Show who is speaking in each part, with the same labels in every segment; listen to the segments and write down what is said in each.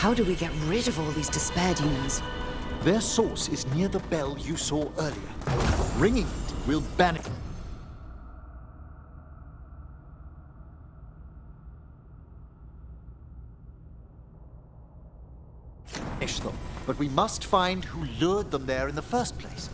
Speaker 1: How do we get rid of all these despair demons?
Speaker 2: Their source is near the bell you saw earlier. Ringing it will banish them. But we must find who lured them there in the first place.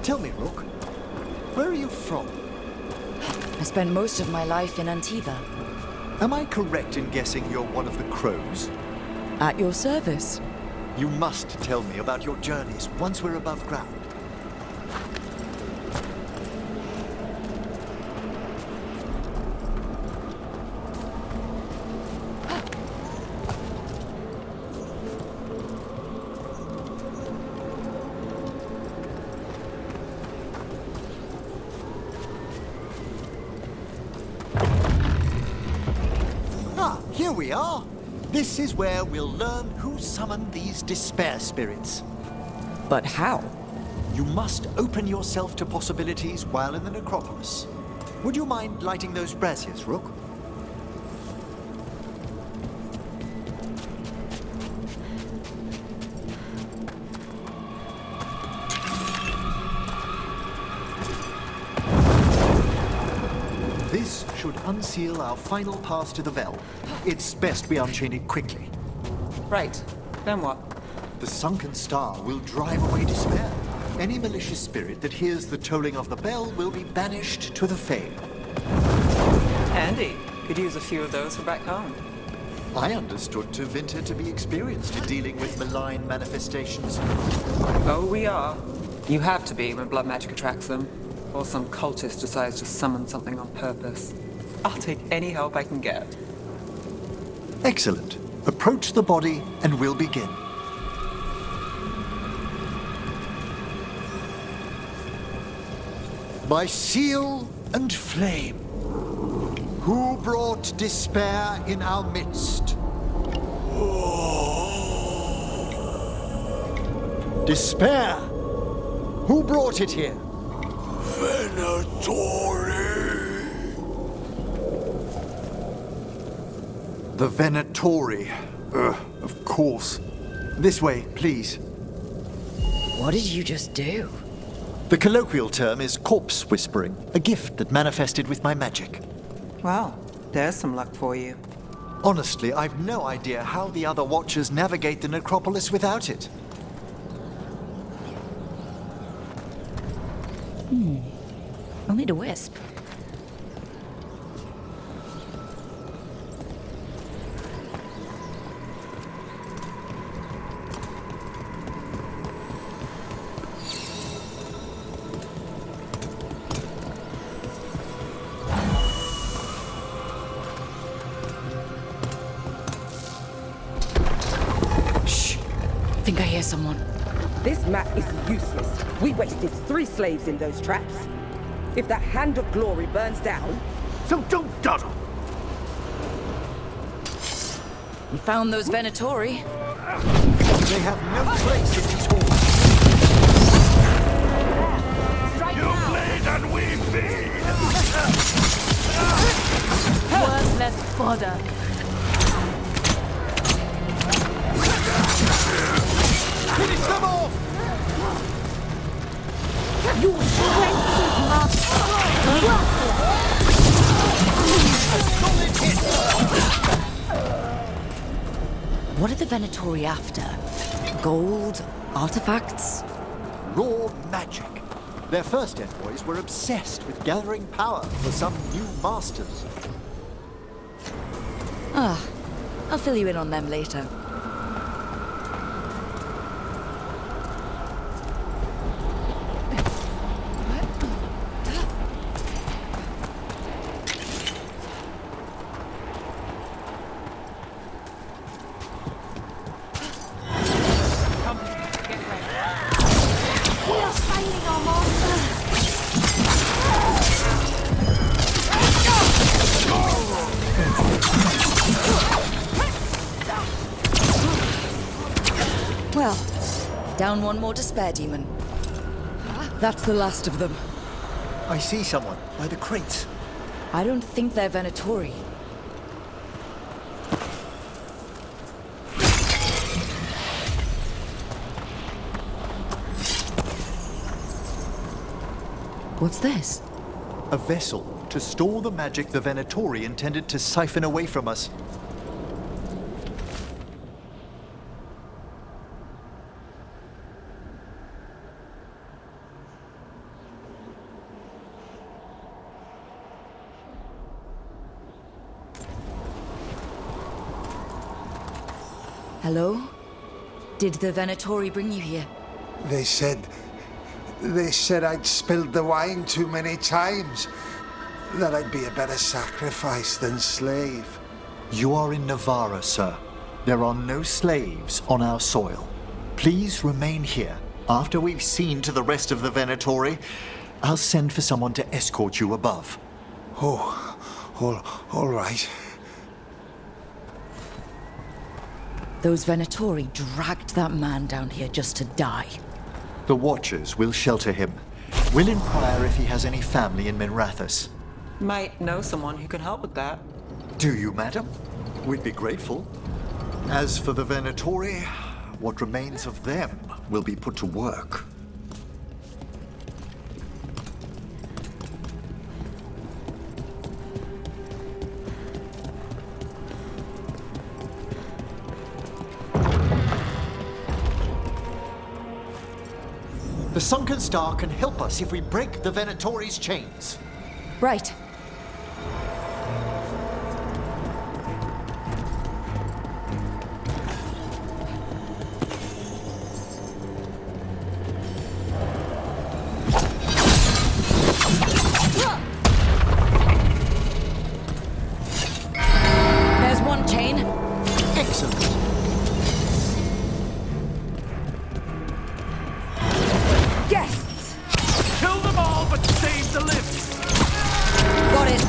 Speaker 2: Tell me, Rook, where are you from?
Speaker 1: I spent most of my life in Antiva.
Speaker 2: Am I correct in guessing you're one of the crows?
Speaker 1: At your service.
Speaker 2: You must tell me about your journeys once we're above ground. Here we are. This is where we'll learn who summoned these despair spirits.
Speaker 1: But how?
Speaker 2: You must open yourself to possibilities while in the necropolis. Would you mind lighting those braziers, Rook? This should unseal our final pass to the Vel. It's best we unchain it quickly.
Speaker 3: Right. Then what?
Speaker 2: The sunken star will drive away despair. Any malicious spirit that hears the tolling of the bell will be banished to the Fae.
Speaker 3: Handy. Could use a few of those for back home.
Speaker 2: I understood Tevinter to be experienced in dealing with malign manifestations.
Speaker 3: Oh, we are. You have to be when blood magic attracts them. Or some cultist decides to summon something on purpose. I'll take any help I can get.
Speaker 2: Excellent. Approach the body and we'll begin. By seal and flame, who brought despair in our midst? Despair! Who brought it here?
Speaker 4: Venatori!
Speaker 2: The Venatori. Of course. This way, please.
Speaker 1: What did you just do?
Speaker 2: The colloquial term is corpse whispering, a gift that manifested with my magic.
Speaker 3: Well, there's some luck for you.
Speaker 2: Honestly, I've no idea how the other Watchers navigate the necropolis without it.
Speaker 1: I'll need a wisp. Shh! I think I hear someone.
Speaker 5: This map is useless. We wasted 3 slaves in those traps. If that Hand of Glory burns down...
Speaker 4: So don't dawdle!
Speaker 1: We found those Venatori.
Speaker 2: They have no place in these halls.
Speaker 4: You bleed and we feed!
Speaker 1: Worthless fodder.
Speaker 2: Finish them off!
Speaker 5: Your strength is not...
Speaker 2: Solid hit!
Speaker 1: What are the Venatori after? Gold? Artifacts?
Speaker 2: Raw magic. Their first envoys were obsessed with gathering power for some new masters.
Speaker 1: I'll fill you in on them later. Down one more despair demon. That's the last of them.
Speaker 2: I see someone by the crates.
Speaker 1: I don't think they're Venatori. What's this?
Speaker 2: A vessel to store the magic the Venatori intended to siphon away from us.
Speaker 1: Hello? Did the Venatori bring you here?
Speaker 6: They said I'd spilled the wine too many times. That I'd be a better sacrifice than slave.
Speaker 2: You are in Navarra, sir. There are no slaves on our soil. Please remain here. After we've seen to the rest of the Venatori, I'll send for someone to escort you above.
Speaker 6: Oh, all right.
Speaker 1: Those Venatori dragged that man down here just to die.
Speaker 2: The Watchers will shelter him. We'll inquire if he has any family in Minrathous.
Speaker 3: Might know someone who can help with that.
Speaker 2: Do you, madam? We'd be grateful. As for the Venatori, what remains of them will be put to work. The Sunken Star can help us if we break the Venatori's chains.
Speaker 1: Right. There's one chain.
Speaker 2: Excellent.
Speaker 1: Guests!
Speaker 4: Kill them all, but save the living!
Speaker 1: Got it.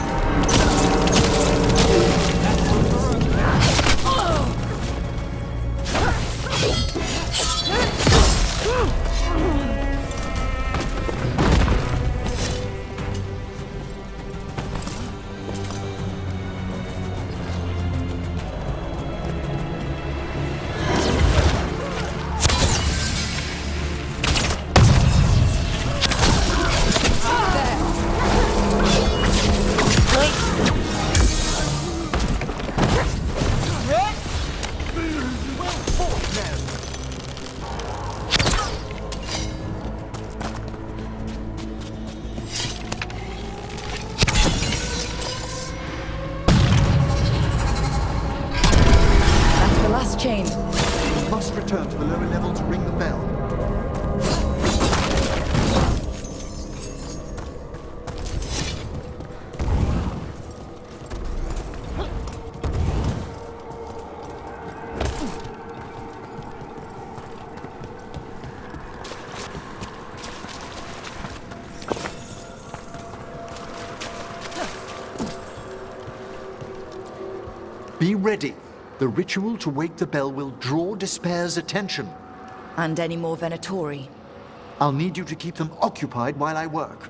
Speaker 1: That's the last chain.
Speaker 2: We must return to the lower level to ring the bell. Be ready. The ritual to wake the bell will draw Despair's attention.
Speaker 1: And any more Venatori.
Speaker 2: I'll need you to keep them occupied while I work.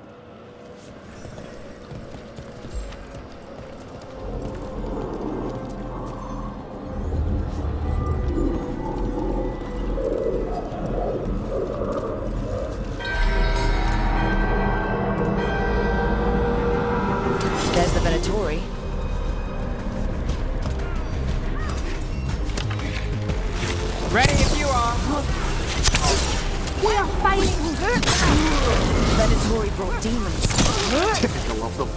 Speaker 1: There's the Venatori.
Speaker 3: Ready if you are.
Speaker 1: We are fighting! Venatori brought demons.
Speaker 2: Typical of them.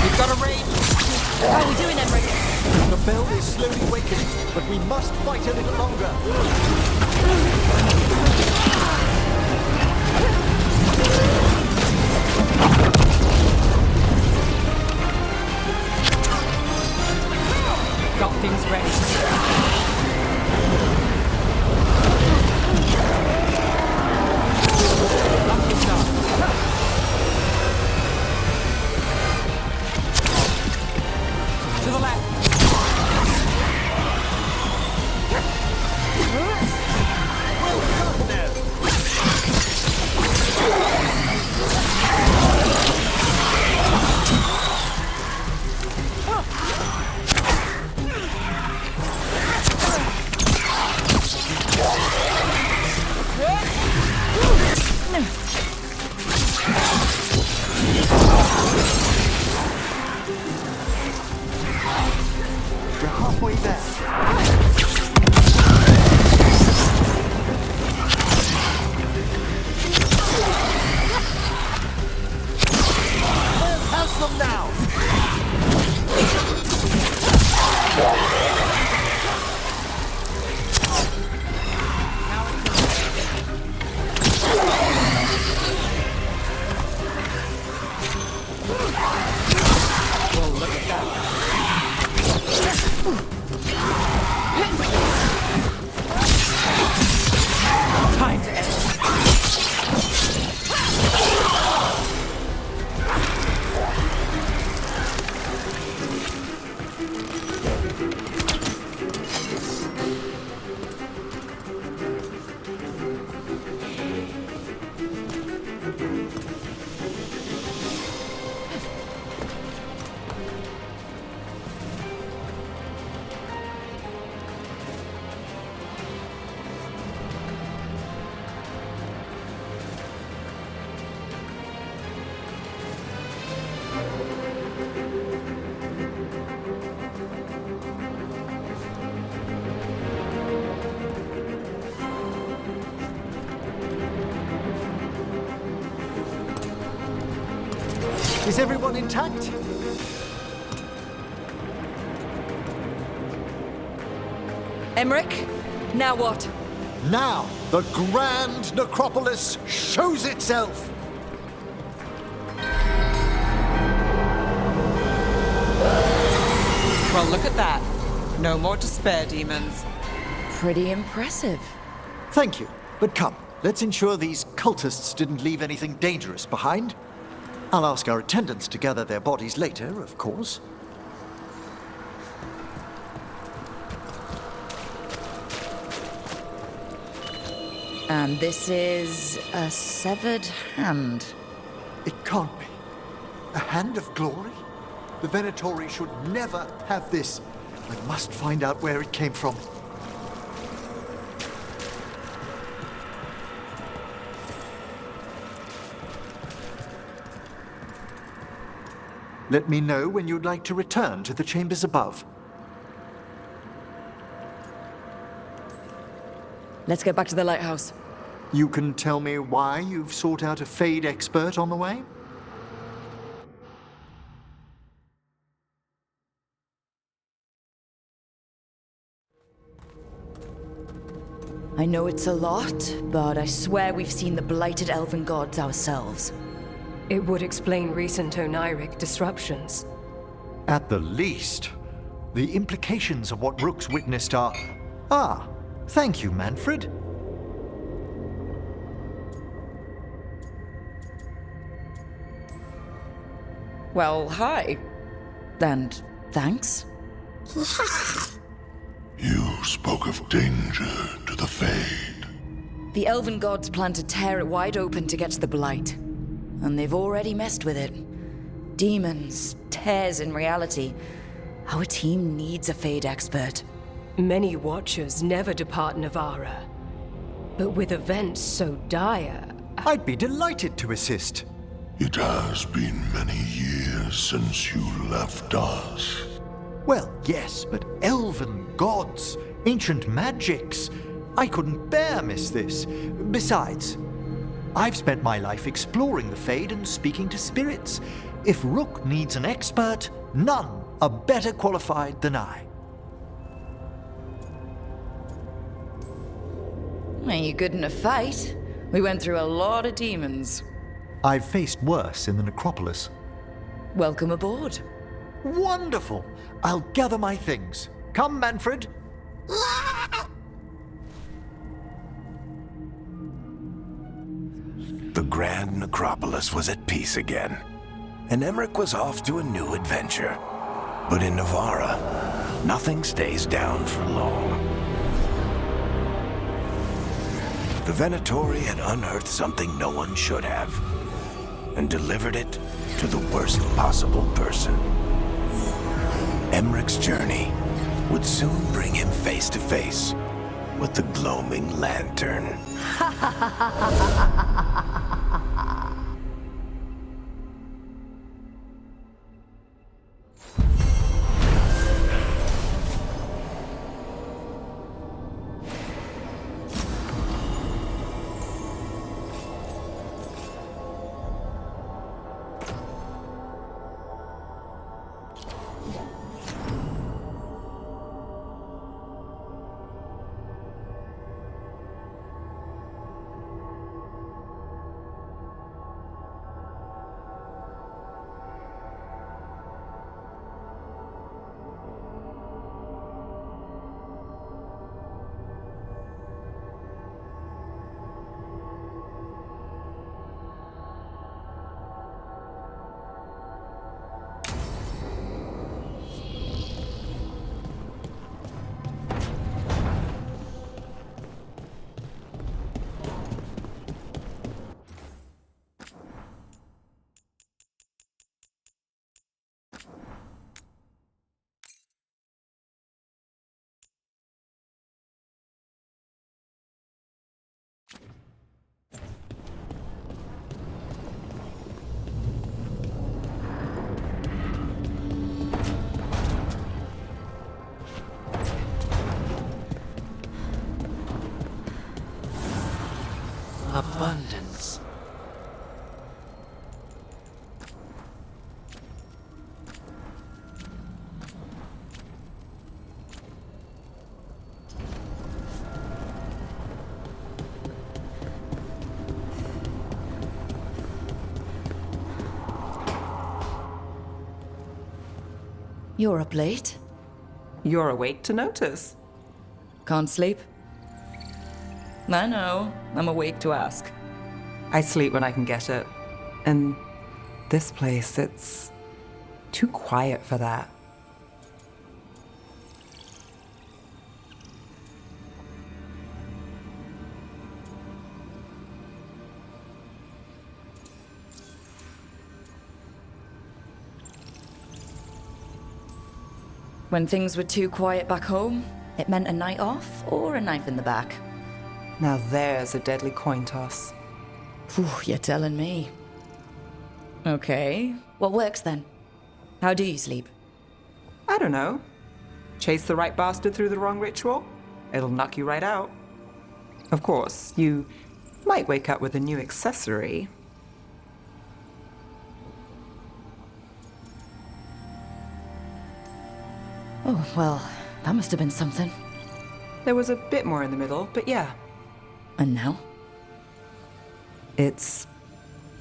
Speaker 3: We've got a range.
Speaker 1: How are we doing, Emmerich?
Speaker 2: The bell is slowly wakening, but we must fight a little longer.
Speaker 3: Got things ready. Time to end.
Speaker 2: Is everyone intact?
Speaker 1: Emmerich, now what?
Speaker 2: Now, the grand necropolis shows itself!
Speaker 3: Well, look at that. No more despair, demons.
Speaker 1: Pretty impressive.
Speaker 2: Thank you, but come, let's ensure these cultists didn't leave anything dangerous behind. I'll ask our attendants to gather their bodies later, of course.
Speaker 1: And this is a severed hand.
Speaker 2: It can't be. A hand of glory? The Venatori should never have this. I must find out where it came from. Let me know when you'd like to return to the chambers above.
Speaker 1: Let's get back to the lighthouse.
Speaker 2: You can tell me why you've sought out a Fade expert on the way?
Speaker 1: I know it's a lot, but I swear we've seen the blighted elven gods ourselves.
Speaker 7: It would explain recent oniric disruptions.
Speaker 2: At the least, the implications of what Rook's witnessed are... Ah, thank you, Manfred.
Speaker 1: Well, hi. And thanks.
Speaker 4: You spoke of danger to the Fade.
Speaker 1: The elven gods plan to tear it wide open to get to the blight. And they've already messed with it. Demons, tears in reality. Our team needs a Fade expert.
Speaker 7: Many Watchers never depart Navara. But with events so dire...
Speaker 2: I'd be delighted to assist.
Speaker 4: It has been many years since you left us.
Speaker 2: Well, yes, but elven gods, ancient magics. I couldn't bear miss this. Besides, I've spent my life exploring the Fade and speaking to spirits. If Rook needs an expert, none are better qualified than I.
Speaker 1: Are you good in a fight? We went through a lot of demons.
Speaker 2: I've faced worse in the necropolis.
Speaker 1: Welcome aboard.
Speaker 2: Wonderful! I'll gather my things. Come, Manfred.
Speaker 8: The grand necropolis was at peace again, and Emmerich was off to a new adventure. But in Navara, nothing stays down for long. The Venatori had unearthed something no one should have, and delivered it to the worst possible person. Emmerich's journey would soon bring him face to face with the gloaming lantern.
Speaker 2: Abundance.
Speaker 1: You're up late?
Speaker 3: You're awake to notice.
Speaker 1: Can't sleep? I know. I'm awake to ask.
Speaker 3: I sleep when I can get it. And this place, it's too quiet for that.
Speaker 1: When things were too quiet back home, it meant a night off or a knife in the back.
Speaker 3: Now there's a deadly coin toss.
Speaker 1: Phew, you're telling me. Okay, what works then? How do you sleep?
Speaker 3: I don't know. Chase the right bastard through the wrong ritual? It'll knock you right out. Of course, you might wake up with a new accessory.
Speaker 1: Oh, well, that must have been something.
Speaker 3: There was a bit more in the middle, but yeah.
Speaker 1: And now?
Speaker 3: It's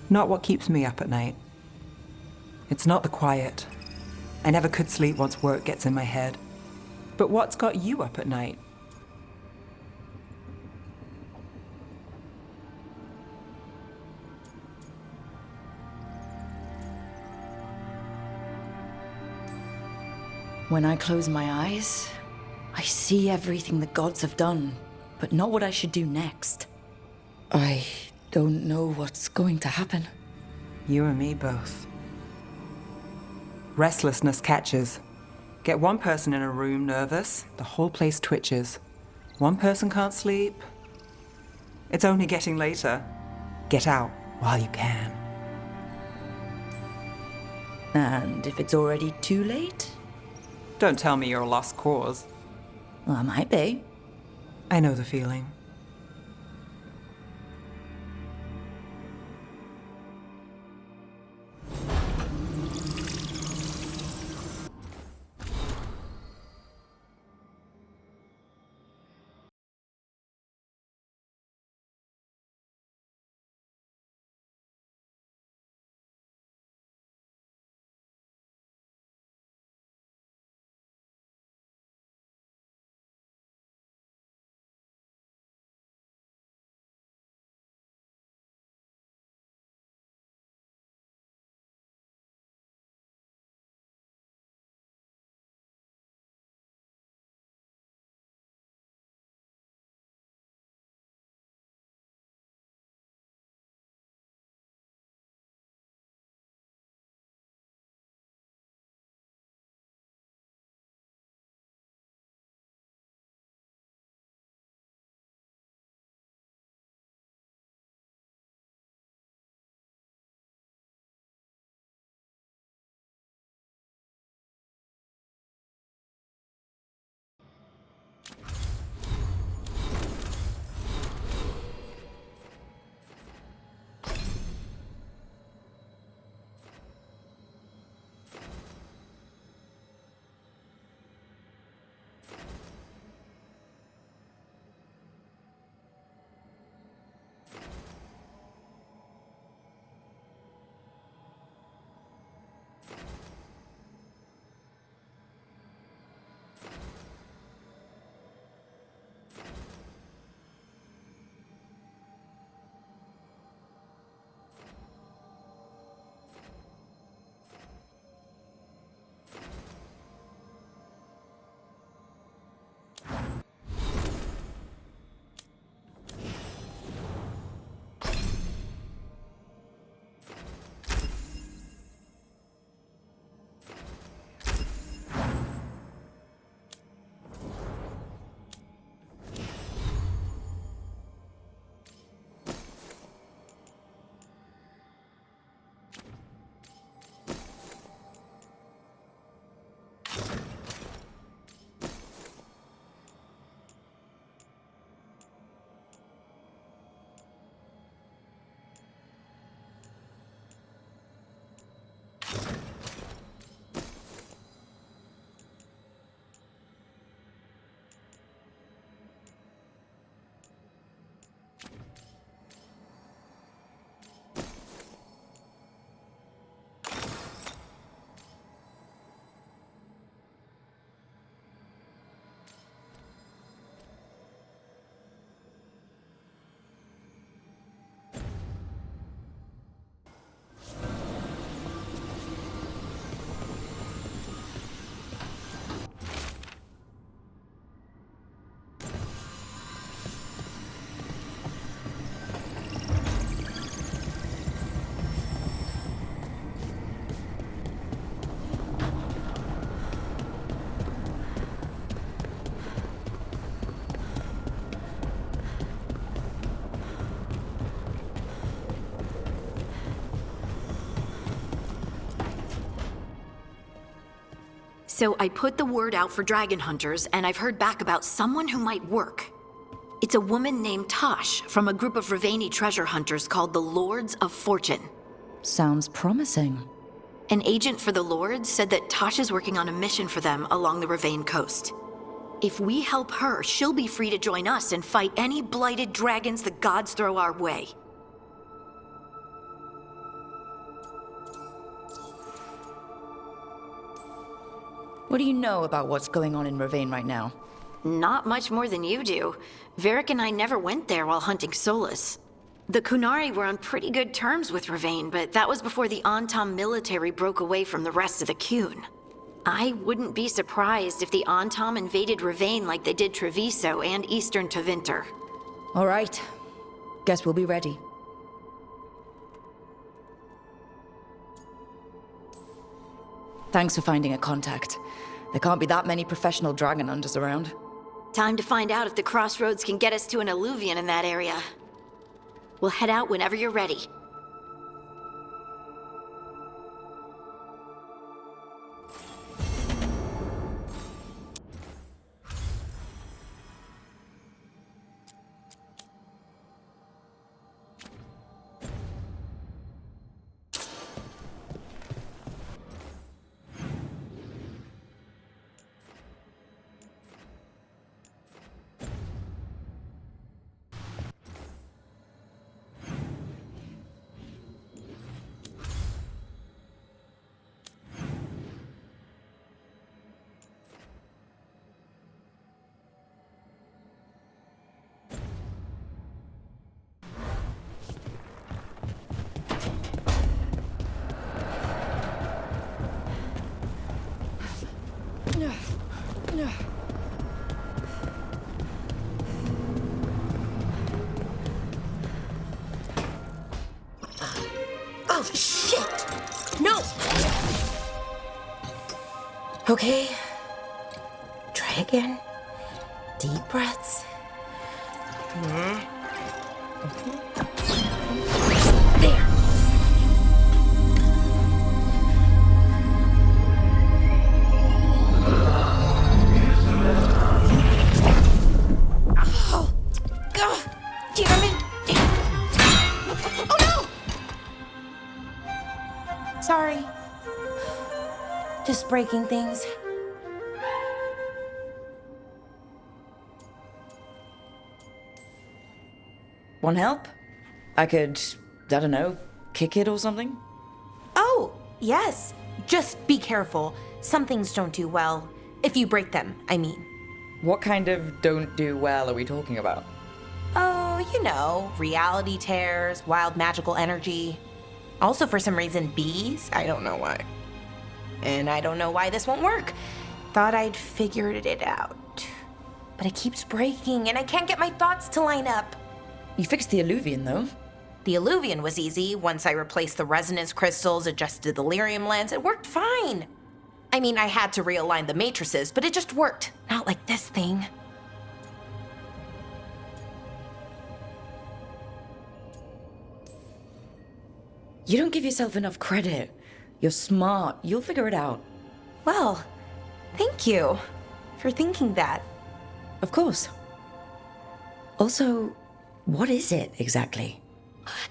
Speaker 3: not what keeps me up at night. It's not the quiet. I never could sleep once work gets in my head. But what's got you up at night?
Speaker 1: When I close my eyes, I see everything the gods have done, but not what I should do next. I don't know what's going to happen.
Speaker 3: You and me both. Restlessness catches. Get one person in a room nervous, the whole place twitches. One person can't sleep. It's only getting later. Get out while you can.
Speaker 1: And if it's already too late?
Speaker 3: Don't tell me you're a lost cause.
Speaker 1: Well, I might be.
Speaker 3: I know the feeling.
Speaker 9: So I put the word out for dragon hunters, and I've heard back about someone who might work. It's a woman named Tosh from a group of Raveni treasure hunters called the Lords of Fortune.
Speaker 1: Sounds promising.
Speaker 9: An agent for the Lords said that Tosh is working on a mission for them along the Ravane coast. If we help her, she'll be free to join us and fight any blighted dragons the gods throw our way.
Speaker 1: What do you know about what's going on in Ravane right now?
Speaker 9: Not much more than you do. Varric and I never went there while hunting Solus. The Kunari were on pretty good terms with Ravane, but that was before the Antam military broke away from the rest of the Qun. I wouldn't be surprised if the Antam invaded Ravane like they did Treviso and Eastern Tevinter.
Speaker 1: All right. Guess we'll be ready. Thanks for finding a contact. There can't be that many professional dragon hunters around.
Speaker 9: Time to find out if the crossroads can get us to an alluvion in that area. We'll head out whenever you're ready.
Speaker 7: Oh, shit! No! Okay. Try again. Deep breaths. There. Oh! God! Damn it! Oh no! Sorry. Just breaking things.
Speaker 1: Want help? I could, I don't know, kick it or something?
Speaker 7: Oh, yes. Just be careful. Some things don't do well. If you break them, I mean.
Speaker 1: What kind of don't do well are we talking about?
Speaker 7: Oh, you know, reality tears, wild magical energy. Also, for some reason, bees. I don't know why. And I don't know why this won't work. Thought I'd figured it out. But it keeps breaking, and I can't get my thoughts to line up.
Speaker 1: You fixed the alluvion, though.
Speaker 7: The alluvion was easy. Once I replaced the resonance crystals, adjusted the lyrium lens, it worked fine. I mean, I had to realign the matrices, but it just worked. Not like this thing.
Speaker 1: You don't give yourself enough credit. You're smart. You'll figure it out.
Speaker 7: Well, thank you for thinking that.
Speaker 1: Of course. Also, what is it exactly?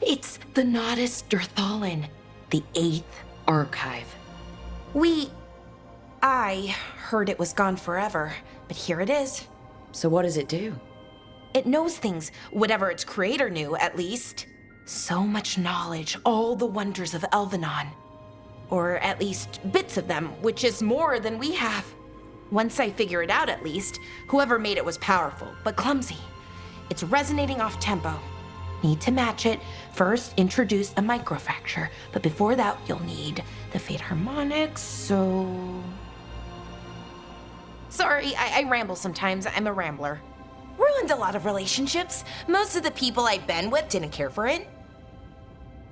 Speaker 7: It's the Nodus Dirthalin, the 8th archive. I heard it was gone forever, but here it is.
Speaker 1: So what does it do?
Speaker 7: It knows things, whatever its creator knew, at least. So much knowledge, all the wonders of Elvenon. Or at least bits of them, which is more than we have. Once I figure it out, at least, whoever made it was powerful, but clumsy. It's resonating off tempo. Need to match it. First, introduce a microfracture, but before that, you'll need the Fate Harmonics, so... Sorry, I ramble sometimes. I'm a rambler. Ruined a lot of relationships. Most of the people I've been with didn't care for it.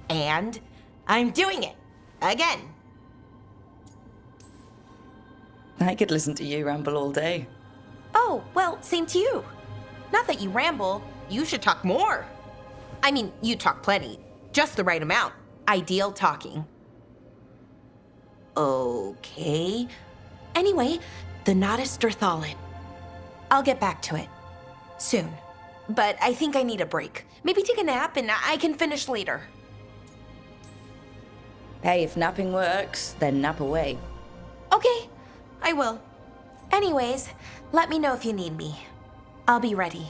Speaker 7: And I'm doing it. Again.
Speaker 1: I could listen to you ramble all day.
Speaker 7: Oh, well, same to you. Not that you ramble. You should talk more. I mean, you talk plenty. Just the right amount. Ideal talking. Okay. Anyway, the Nodus Dirthalin. I'll get back to it. Soon. But I think I need a break. Maybe take a nap and I can finish later.
Speaker 1: Hey, if napping works, then nap away.
Speaker 7: Okay, I will. Anyways, let me know if you need me. I'll be ready.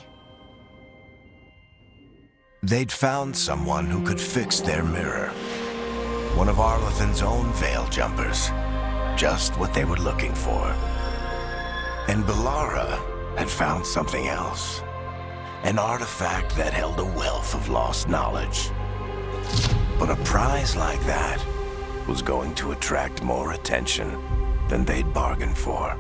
Speaker 8: They'd found someone who could fix their mirror. One of Arlathan's own Veil Jumpers. Just what they were looking for. And Balara had found something else. An artifact that held a wealth of lost knowledge. But a prize like that was going to attract more attention than they'd bargained for.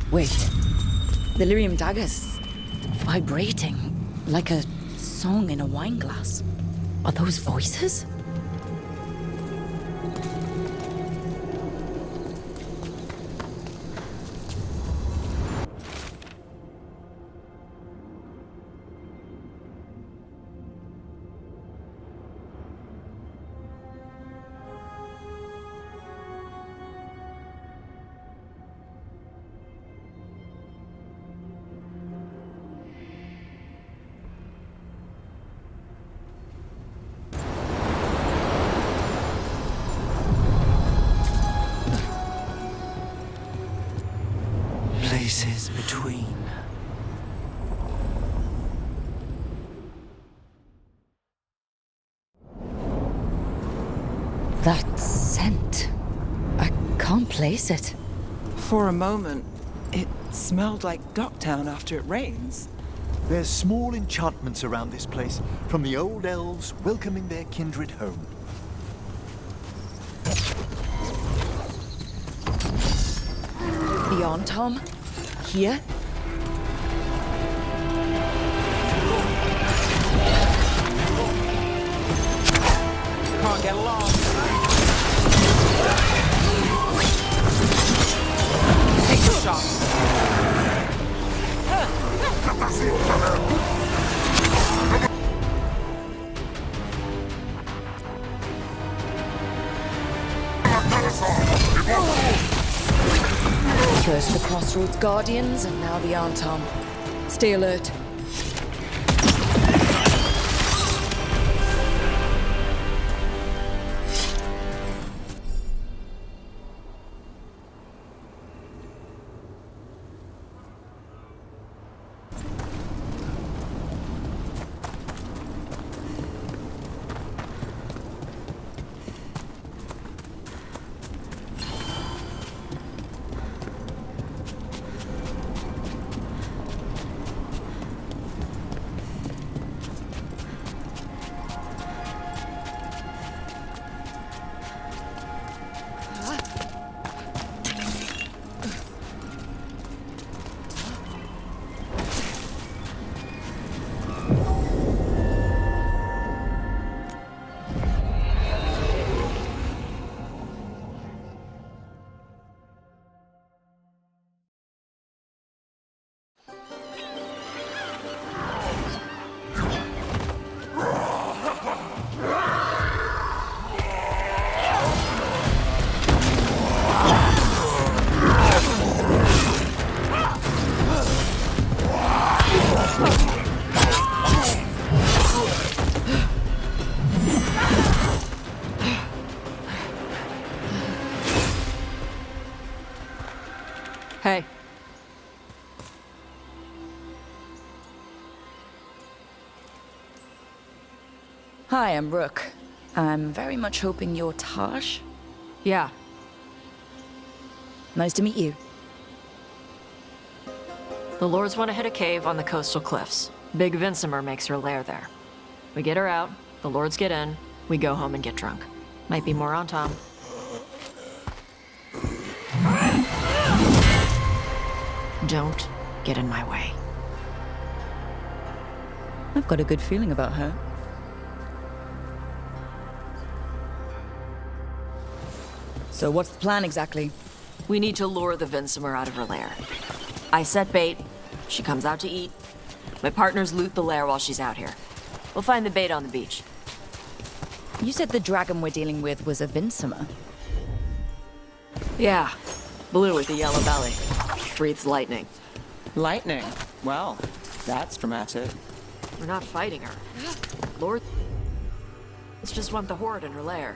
Speaker 1: Wait, the lyrium dagger's vibrating like a song in a wine glass. Are those voices?
Speaker 3: spaces between.
Speaker 1: That scent. I can't place it.
Speaker 3: For a moment, it smelled like Docktown after it rains.
Speaker 2: There's small enchantments around this place, from the old elves welcoming their kindred home.
Speaker 1: Beyond Tom? Here?
Speaker 3: Can't get along. Take the shot.
Speaker 1: First the Crossroads Guardians, and now the Arntom. Stay alert.
Speaker 10: Hey.
Speaker 1: Hi, I'm Rook. I'm very much hoping you're Taj.
Speaker 10: Yeah.
Speaker 1: Nice to meet you.
Speaker 10: The Lords want to hit a cave on the coastal cliffs. Big Vinsimer makes her lair there. We get her out, the Lords get in, we go home and get drunk. Might be more on Tom. Don't get in my way.
Speaker 1: I've got a good feeling about her. So what's the plan exactly?
Speaker 10: We need to lure the Vinsimer out of her lair. I set bait, she comes out to eat. My partners loot the lair while she's out here. We'll find the bait on the beach.
Speaker 1: You said the dragon we're dealing with was a Vinsimer.
Speaker 10: Yeah, blue with a yellow belly. Breathes lightning.
Speaker 3: Lightning? Well, that's dramatic.
Speaker 10: We're not fighting her. Lord, it's just want the Horde in her lair.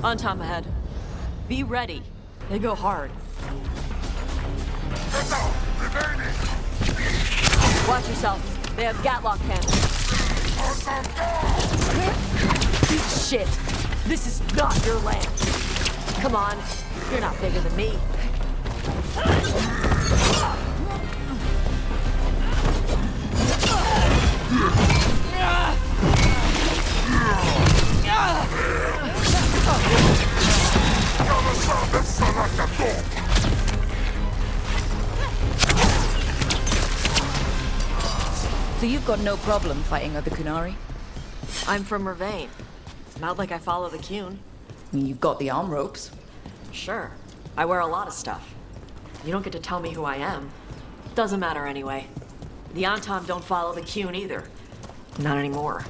Speaker 10: On Tom ahead. Be ready. They go hard. Watch yourself. They have Gatlock cannons. Shit. This is not your land. Come on. You're not bigger than me.
Speaker 1: So you've got no problem fighting other Kunari?
Speaker 10: I'm from Mervain. Not like I follow the Qun.
Speaker 1: You've got the arm ropes.
Speaker 10: Sure. I wear a lot of stuff. You don't get to tell me who I am. Doesn't matter anyway. The Antom don't follow the Qun either. Not anymore.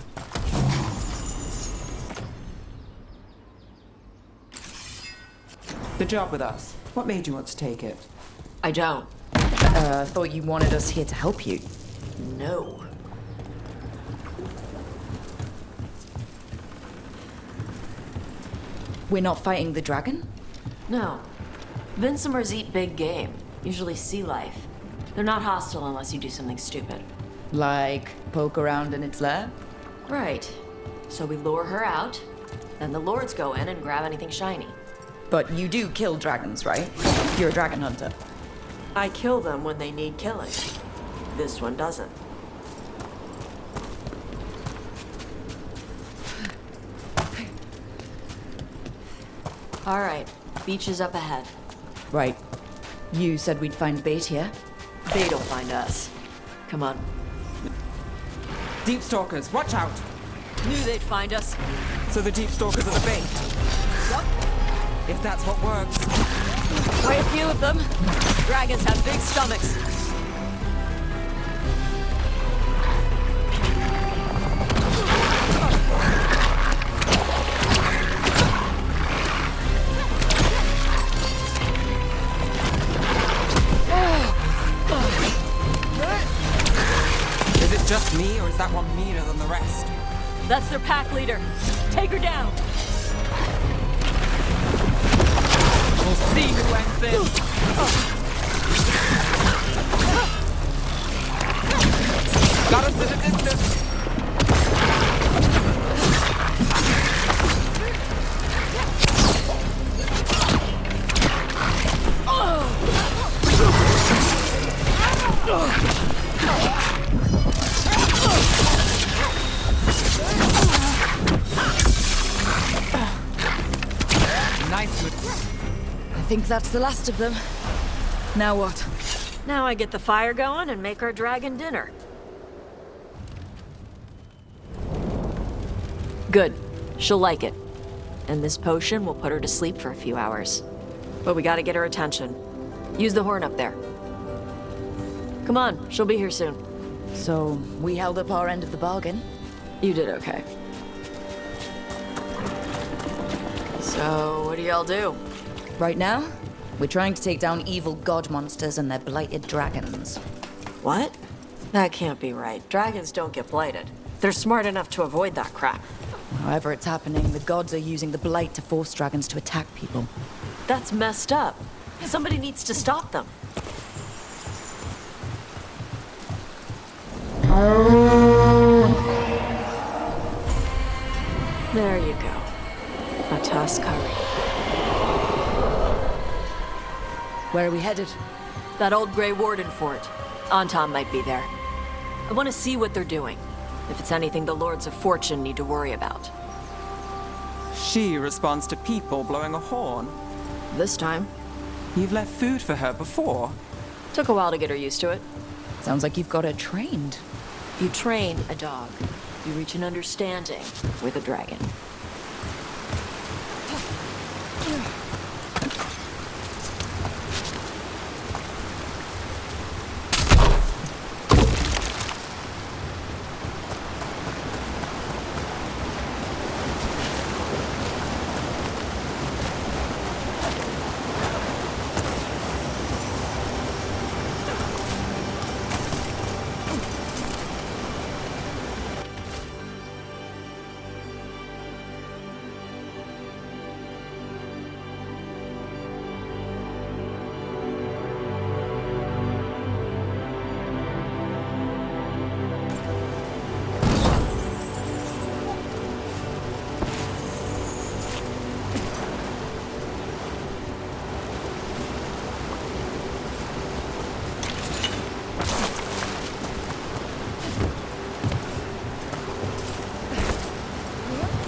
Speaker 3: The job with us. What made you want to take it?
Speaker 10: I don't.
Speaker 1: Thought you wanted us here to help you.
Speaker 10: No.
Speaker 1: We're not fighting the dragon?
Speaker 10: No. Vincimers eat big game, usually sea life. They're not hostile unless you do something stupid.
Speaker 1: Like poke around in its lair?
Speaker 10: Right. So we lure her out, then the lords go in and grab anything shiny.
Speaker 1: But you do kill dragons, right? You're a dragon hunter.
Speaker 10: I kill them when they need killing. This one doesn't. All right, beach is up ahead.
Speaker 1: Right. You said we'd find bait here?
Speaker 10: Bait'll find us. Come on.
Speaker 3: Deep Stalkers, watch out!
Speaker 10: Knew they'd find us.
Speaker 3: So the Deep Stalkers are the bait.
Speaker 10: Yep.
Speaker 3: If that's what works.
Speaker 10: Quite a few of them. Dragons have big stomachs.
Speaker 3: Is it just me, or is that one meaner than the rest?
Speaker 10: That's their pack leader. Take her down.
Speaker 3: We'll see who ends this. Got us at a distance. Nice move.
Speaker 1: I think that's the last of them. Now what?
Speaker 10: Now I get the fire going and make our dragon dinner. Good. She'll like it. And this potion will put her to sleep for a few hours. But we gotta get her attention. Use the horn up there. Come on, she'll be here soon.
Speaker 1: So, we held up our end of the bargain?
Speaker 10: You did okay. So, what do y'all do?
Speaker 1: Right now, we're trying to take down evil god monsters and their blighted dragons.
Speaker 10: What? That can't be right. Dragons don't get blighted. They're smart enough to avoid that crap.
Speaker 1: However it's happening, the gods are using the blight to force dragons to attack people.
Speaker 10: That's messed up. Somebody needs to stop them. There you go. A Tuskari.
Speaker 1: Where are we headed?
Speaker 10: That old Grey Warden fort. Anton might be there. I want to see what they're doing. If it's anything the Lords of Fortune need to worry about.
Speaker 3: She responds to people blowing a horn.
Speaker 10: This time.
Speaker 3: You've left food for her before.
Speaker 10: Took a while to get her used to it.
Speaker 1: Sounds like you've got her trained.
Speaker 10: You train a dog. You reach an understanding with a dragon.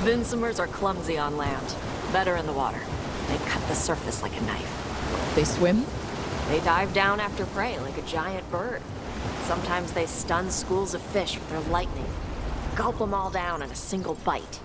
Speaker 10: Vincimers are clumsy on land, better in the water. They cut the surface like a knife.
Speaker 1: They swim?
Speaker 10: They dive down after prey like a giant bird. Sometimes they stun schools of fish with their lightning. Gulp them all down in a single bite.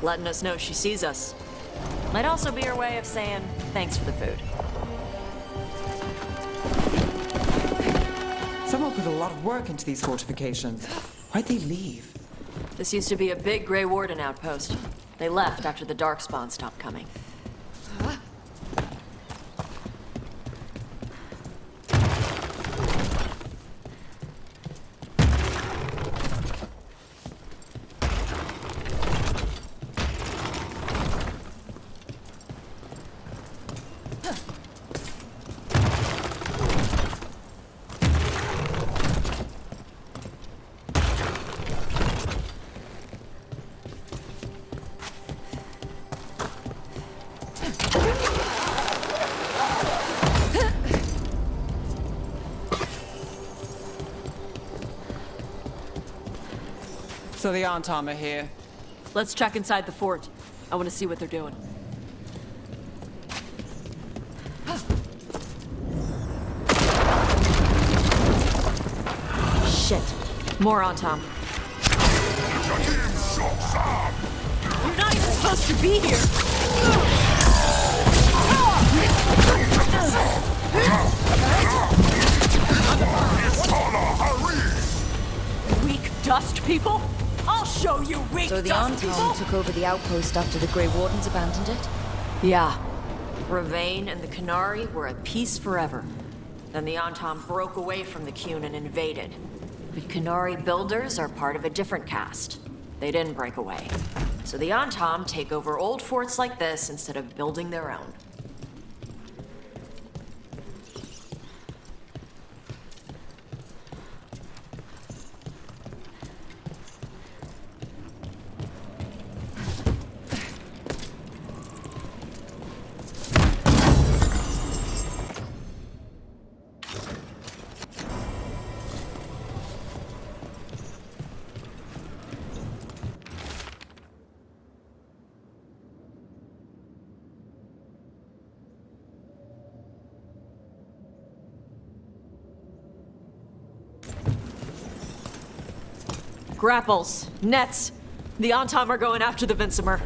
Speaker 10: letting us know she sees us. Might also be her way of saying thanks for the food.
Speaker 3: Someone put a lot of work into these fortifications. Why'd they leave?
Speaker 10: This used to be a big Grey Warden outpost. They left after the Darkspawn stopped coming.
Speaker 3: So the Antom are here.
Speaker 10: Let's check inside the fort. I want to see what they're doing. Shit. More Antom. You're not even supposed to be here! Weak dust people? I'll show you weak
Speaker 1: So the
Speaker 10: dust people!
Speaker 1: Antom took over the outpost after the Grey Wardens abandoned it?
Speaker 10: Yeah. Ravane and the Qunari were at peace forever. Then the Antom broke away from the Qun and invaded. But Qunari builders are part of a different caste. They didn't break away. So the Antom take over old forts like this instead of building their own. Grapples, nets. The Antom are going after the Vinsimer.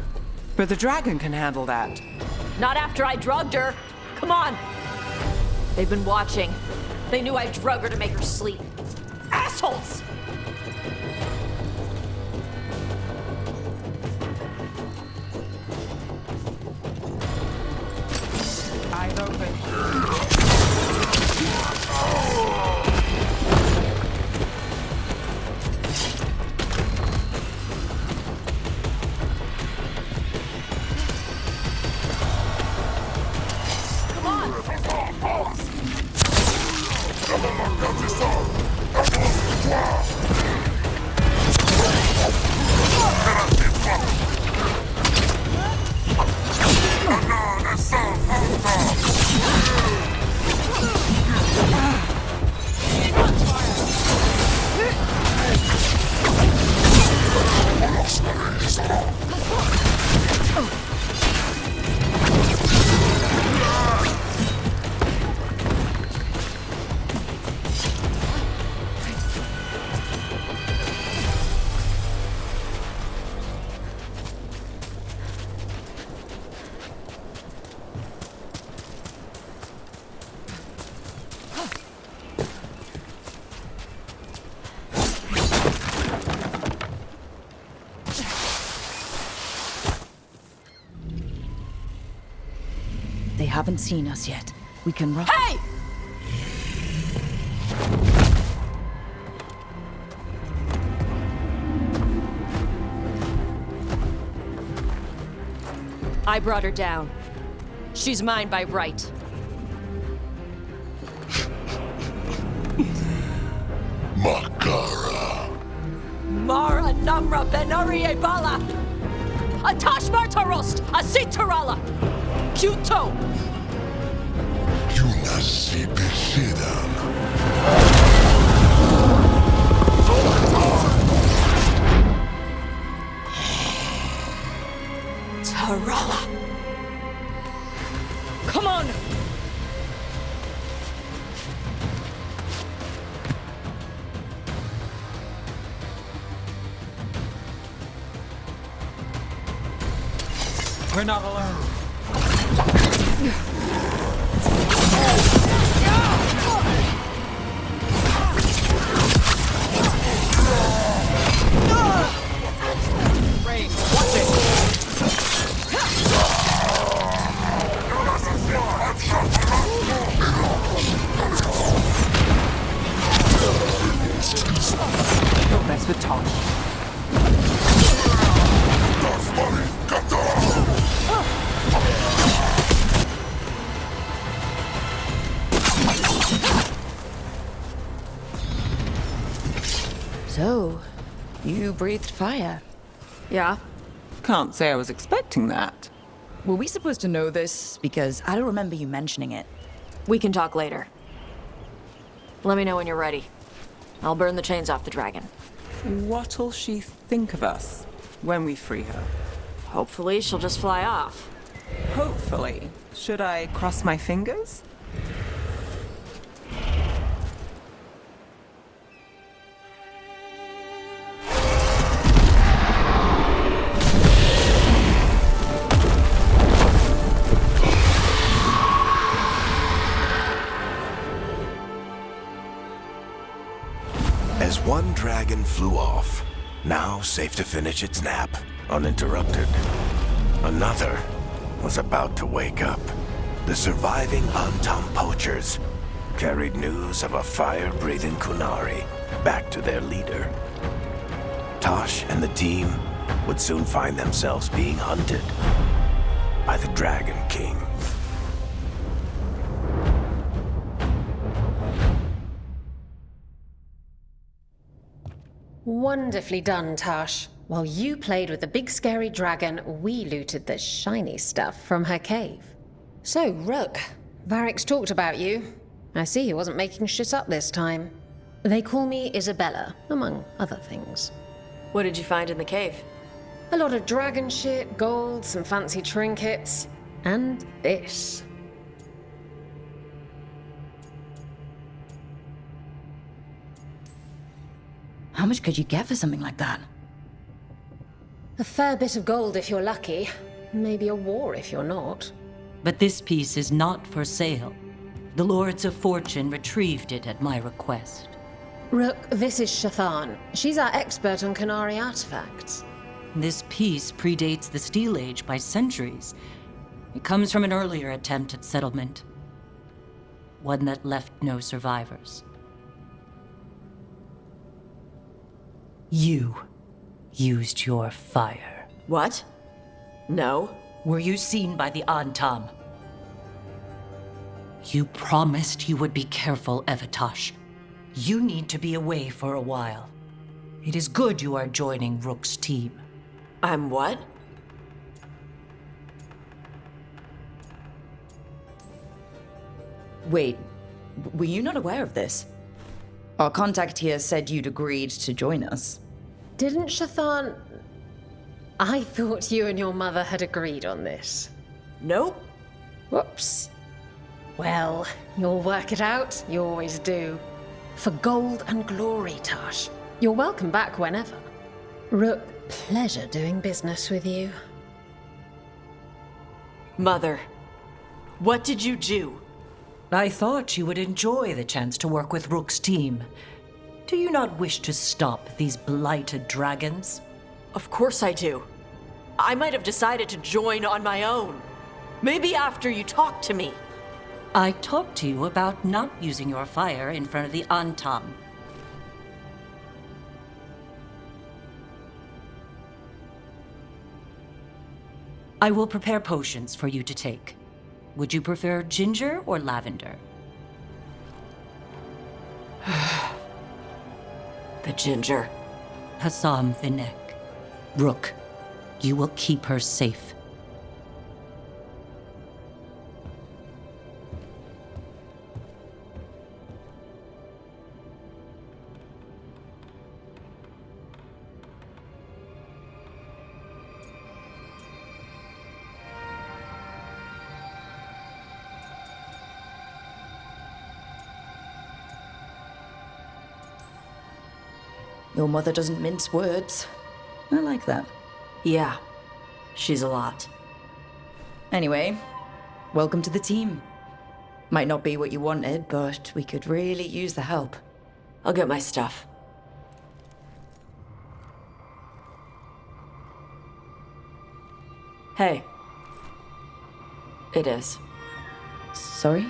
Speaker 3: But the dragon can handle that.
Speaker 10: Not after I drugged her. Come on. They've been watching. They knew I drug her to make her sleep. Assholes!
Speaker 3: Eyes open.
Speaker 1: They haven't seen us yet. We can run.
Speaker 10: Hey! I brought her down. She's mine by right.
Speaker 4: Makara.
Speaker 10: Mara Namra Benarie Bala! Atash Martarost! Asitarala! Kyuto!
Speaker 4: Yunasi Bishidam.
Speaker 10: Tarala! Come on!
Speaker 3: We're not alone. Rain, watch it! Oh, that's with Tosh.
Speaker 1: So, you breathed fire.
Speaker 10: Yeah?
Speaker 3: Can't say I was expecting that.
Speaker 1: Were we supposed to know this? Because I don't remember you mentioning it.
Speaker 10: We can talk later. Let me know when you're ready. I'll burn the chains off the dragon.
Speaker 3: What'll she think of us when we free her?
Speaker 10: Hopefully she'll just fly off.
Speaker 3: Hopefully. Should I cross my fingers?
Speaker 8: As one dragon flew off, now safe to finish its nap, uninterrupted, another was about to wake up. The surviving Antam poachers carried news of a fire-breathing Kunari back to their leader. Tosh and the team would soon find themselves being hunted by the Dragon King.
Speaker 11: Wonderfully done, Tash. While you played with the big scary dragon, we looted the shiny stuff from her cave. So, Rook, Varric's talked about you. I see he wasn't making shit up this time. They call me Isabella, among other things.
Speaker 10: What did you find in the cave?
Speaker 11: A lot of dragon shit, gold, some fancy trinkets, and this.
Speaker 1: How much could you get for something like that?
Speaker 11: A fair bit of gold if you're lucky. Maybe a war if you're not.
Speaker 12: But this piece is not for sale. The Lords of Fortune retrieved it at my request.
Speaker 11: Rook, this is Shathan. She's our expert on Kunari artifacts.
Speaker 12: This piece predates the Steel Age by centuries. It comes from an earlier attempt at settlement. One that left no survivors. You used your fire.
Speaker 10: What? No.
Speaker 12: Were you seen by the Antam? You promised you would be careful, Evatosh. You need to be away for a while. It is good you are joining Rook's team.
Speaker 10: I'm what?
Speaker 1: Wait, were you not aware of this? Our contact here said you'd agreed to join us.
Speaker 11: Didn't Shathan... I thought you and your mother had agreed on this.
Speaker 10: Nope.
Speaker 11: Whoops. Well, you'll work it out. You always do. For gold and glory, Tash. You're welcome back whenever. Rook, pleasure doing business with you.
Speaker 10: Mother, what did you do?
Speaker 12: I thought you would enjoy the chance to work with Rook's team. Do you not wish to stop these blighted dragons?
Speaker 10: Of course I do. I might have decided to join on my own. Maybe after you talked to me.
Speaker 12: I talked to you about not using your fire in front of the Antam. I will prepare potions for you to take. Would you prefer ginger or lavender?
Speaker 10: The ginger.
Speaker 12: Hassam Vinek. Rook, you will keep her safe.
Speaker 1: Your mother doesn't mince words. I like that.
Speaker 10: Yeah, she's a lot.
Speaker 1: Anyway, welcome to the team. Might not be what you wanted, but we could really use the help.
Speaker 10: I'll get my stuff. Hey. It is.
Speaker 1: Sorry?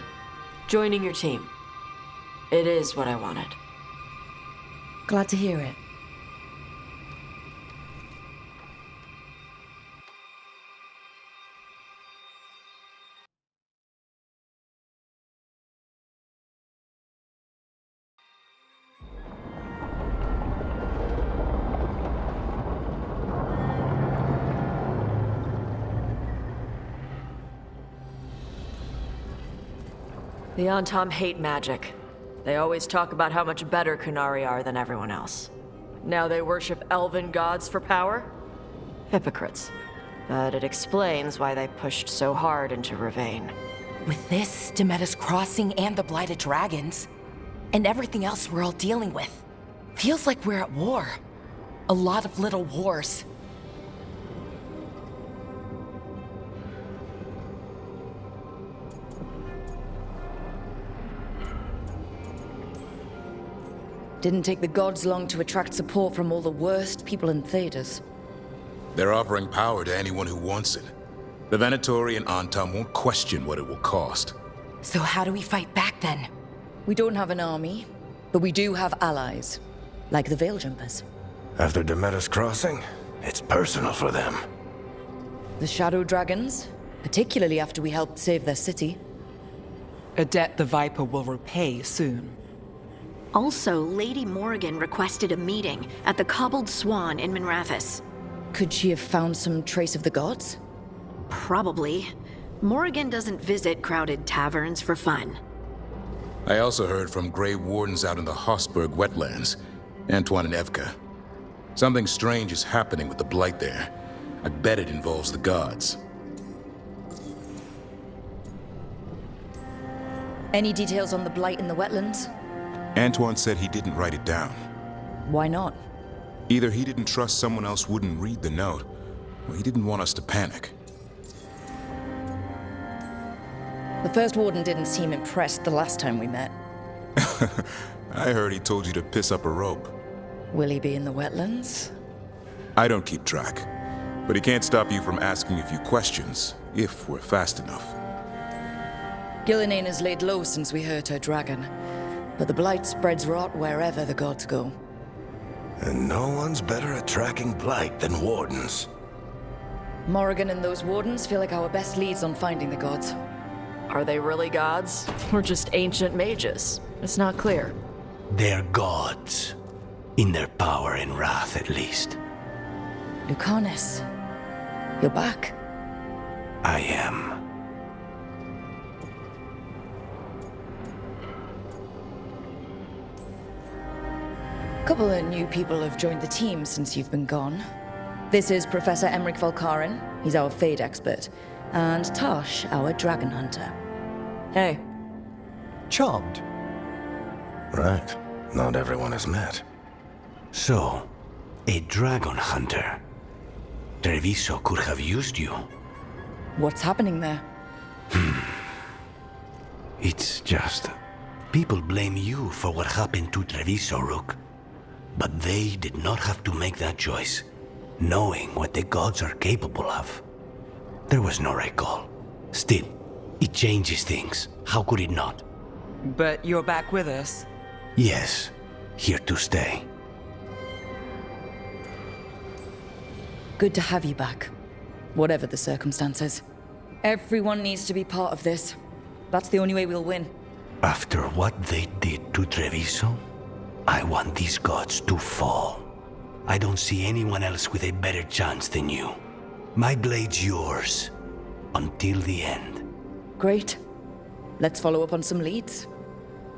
Speaker 10: Joining your team. It is what I wanted.
Speaker 1: Glad to hear it.
Speaker 10: The Antom hate magic. They always talk about how much better Kunari are than everyone else. Now they worship elven gods for power? Hypocrites. But it explains why they pushed so hard into Ravain.
Speaker 7: With this, Demeter's Crossing and the Blighted Dragons, and everything else we're all dealing with, feels like we're at war. A lot of little wars.
Speaker 1: Didn't take the gods long to attract support from all the worst people in Thedas.
Speaker 13: They're offering power to anyone who wants it. The Venatori and Antom won't question what it will cost.
Speaker 7: So how do we fight back then?
Speaker 1: We don't have an army, but we do have allies. Like the Veiljumpers.
Speaker 8: After Demeter's Crossing, it's personal for them.
Speaker 1: The Shadow Dragons, particularly after we helped save their city.
Speaker 3: A debt the Viper will repay soon.
Speaker 9: Also, Lady Morrigan requested a meeting at the Cobbled Swan in Minrathous.
Speaker 1: Could she have found some trace of the gods?
Speaker 9: Probably. Morrigan doesn't visit crowded taverns for fun.
Speaker 13: I also heard from Grey Wardens out in the Hossberg wetlands, Antoine and Evka. Something strange is happening with the Blight there. I bet it involves the gods.
Speaker 1: Any details on the blight in the wetlands?
Speaker 13: Antoine said he didn't write it down.
Speaker 1: Why not?
Speaker 13: Either he didn't trust someone else wouldn't read the note, or he didn't want us to panic.
Speaker 1: The first warden didn't seem impressed the last time we met.
Speaker 13: I heard he told you to piss up a rope.
Speaker 1: Will he be in the wetlands?
Speaker 13: I don't keep track, but he can't stop you from asking a few questions, if we're fast enough.
Speaker 1: Gillinane has laid low since we hurt her dragon, but the blight spreads rot wherever the gods go.
Speaker 8: And no one's better at tracking blight than wardens.
Speaker 1: Morrigan and those wardens feel like our best leads on finding the gods.
Speaker 10: Are they really gods? Or just ancient mages? It's not clear.
Speaker 14: They're gods. In their power and wrath, at least.
Speaker 1: Lucanus, you're back.
Speaker 14: I am.
Speaker 1: A couple of new people have joined the team since you've been gone. This is Professor Emmerich Volkaren. He's our Fade expert. And Tosh, our dragon hunter.
Speaker 10: Hey.
Speaker 2: Charmed.
Speaker 8: Right. Not everyone has met.
Speaker 14: So, a dragon hunter. Treviso could have used you.
Speaker 1: What's happening there?
Speaker 14: It's just... people blame you for what happened to Treviso, Rook. But they did not have to make that choice, knowing what the gods are capable of. There was no recall. Still, it changes things. How could it not?
Speaker 3: But you're back with us?
Speaker 14: Yes, here to stay.
Speaker 1: Good to have you back, whatever the circumstances. Everyone needs to be part of this. That's the only way we'll win.
Speaker 14: After what they did to Treviso, I want these gods to fall. I don't see anyone else with a better chance than you. My blade's yours, until the end.
Speaker 1: Great. Let's follow up on some leads.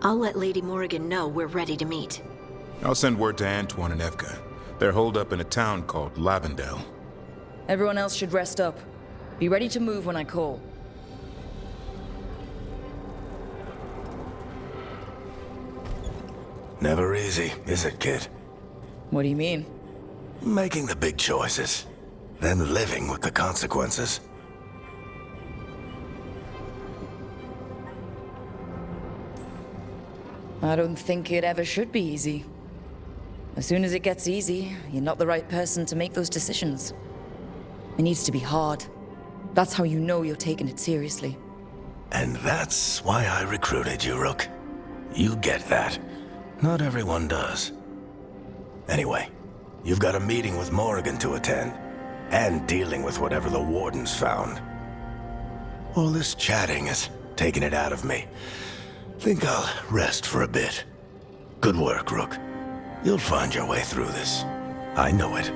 Speaker 9: I'll let Lady Morrigan know we're ready to meet.
Speaker 13: I'll send word to Antoine and Evka. They're holed up in a town called Lavendel.
Speaker 1: Everyone else should rest up. Be ready to move when I call.
Speaker 8: Never easy, is it, kid?
Speaker 1: What do you mean?
Speaker 8: Making the big choices, then living with the consequences.
Speaker 1: I don't think it ever should be easy. As soon as it gets easy, you're not the right person to make those decisions. It needs to be hard. That's how you know you're taking it seriously.
Speaker 8: And that's why I recruited you, Rook. You get that. Not everyone does. Anyway, you've got a meeting with Morrigan to attend, and dealing with whatever the Wardens found. All this chatting is taking it out of me. Think I'll rest for a bit. Good work, Rook. You'll find your way through this. I know it.